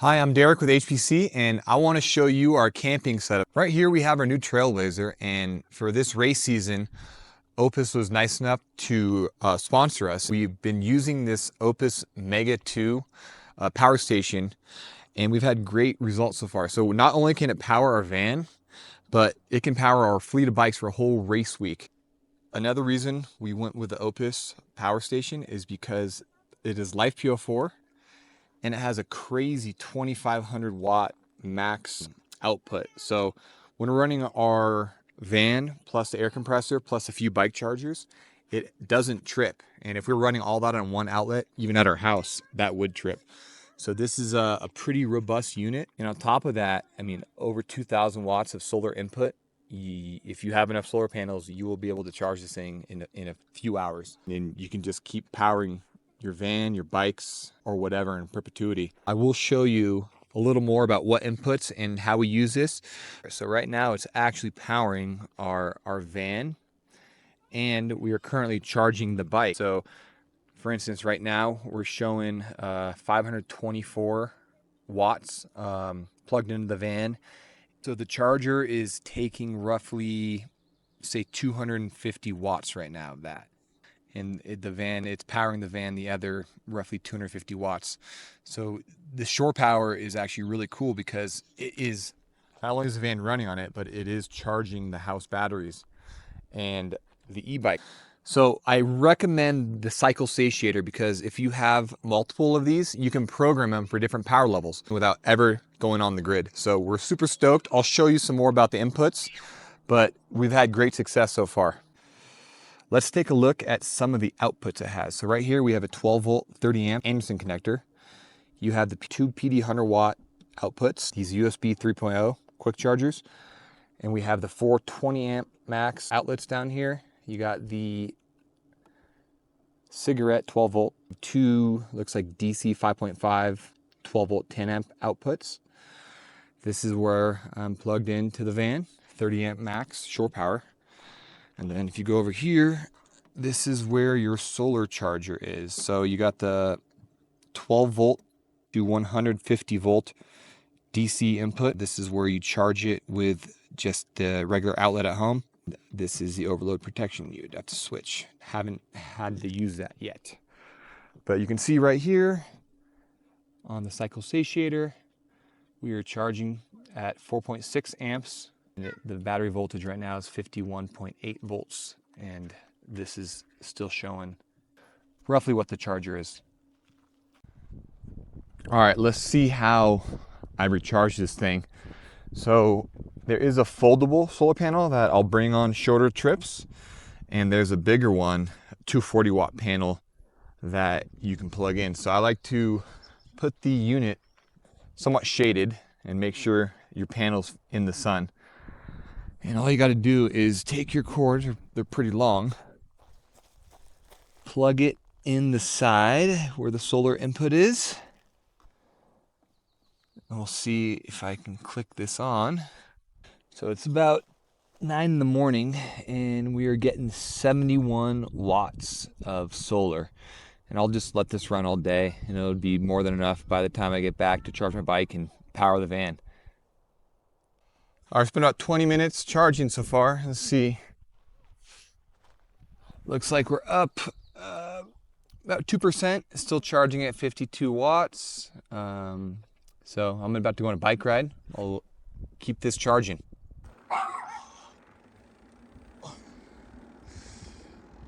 Hi, I'm Derek with HPC, and I want to show you our camping setup. Right here we have our new Trailblazer, and for this race season, Oupes was nice enough to sponsor us. We've been using this Oupes Mega 2 power station, and we've had great results so far. So not only can it power our van, but it can power our fleet of bikes for a whole race week. Another reason we went with the Oupes power station is because it is Life PO4, and it has a crazy 2,500 watt max output. So when we're running our van plus the air compressor plus a few bike chargers, it doesn't trip. And if we're running all that on one outlet, even at our house, that would trip. So this is a pretty robust unit. And on top of that, I mean, over 2,000 watts of solar input. If you have enough solar panels, you will be able to charge this thing in a few hours. And you can just keep powering your van, your bikes, or whatever in perpetuity. I will show you a little more about what inputs and how we use this. So right now it's actually powering our van, and we are currently charging the bike. So for instance, right now we're showing 524 watts plugged into the van. So the charger is taking roughly, say, 250 watts right now of that. And the van, it's powering the van the other roughly 250 watts. So the shore power is actually really cool because it is, not only is the van running on it, but it is charging the house batteries and the e-bike. So I recommend the cycle satiator because if you have multiple of these, you can program them for different power levels without ever going on the grid. So we're super stoked. I'll show you some more about the inputs, but we've had great success so far. Let's take a look at some of the outputs it has. So right here we have a 12 volt 30 amp Anderson connector. You have the two PD 100 watt outputs, these USB 3.0 quick chargers. And we have the 4 20 amp max outlets down here. You got the cigarette 12 volt, two looks like DC 5.5 12 volt 10 amp outputs. This is where I'm plugged into the van, 30 amp max shore power. And then if you go over here, this is where your solar charger is. So you got the 12 volt to 150 volt DC input. This is where you charge it with just the regular outlet at home. This is the overload protection you'd have to switch. Haven't had to use that yet. But you can see right here on the cycle satiator, we are charging at 4.6 amps. The battery voltage right now is 51.8 volts, and this is still showing roughly what the charger is. All right, let's see how I recharge this thing. So there is a foldable solar panel that I'll bring on shorter trips, and there's a bigger one, 240 watt panel that you can plug in. So I like to put the unit somewhat shaded and make sure your panel's in the sun. And all you got to do is take your cords, they're pretty long, plug it in the side where the solar input is. And we'll see if I can click this on. So it's about 9 in the morning and we are getting 71 watts of solar. And I'll just let this run all day and it'll be more than enough by the time I get back to charge my bike and power the van. All right, it's been about 20 minutes charging so far. Let's see. Looks like we're up about 2%. Still charging at 52 watts. So I'm about to go on a bike ride. I'll keep this charging.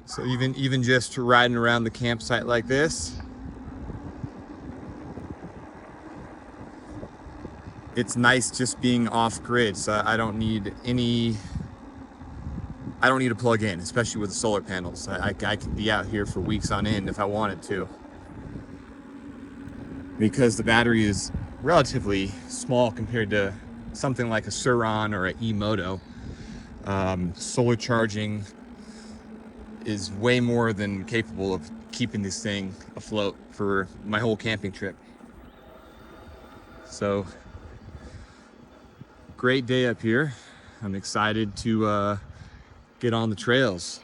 So even just riding around the campsite like this, it's nice just being off grid. So I don't need to plug in, especially with the solar panels. I can be out here for weeks on end if I wanted to. Because the battery is relatively small compared to something like a Suron or an e-moto. Solar charging is way more than capable of keeping this thing afloat for my whole camping trip. So, great day up here. I'm excited to get on the trails.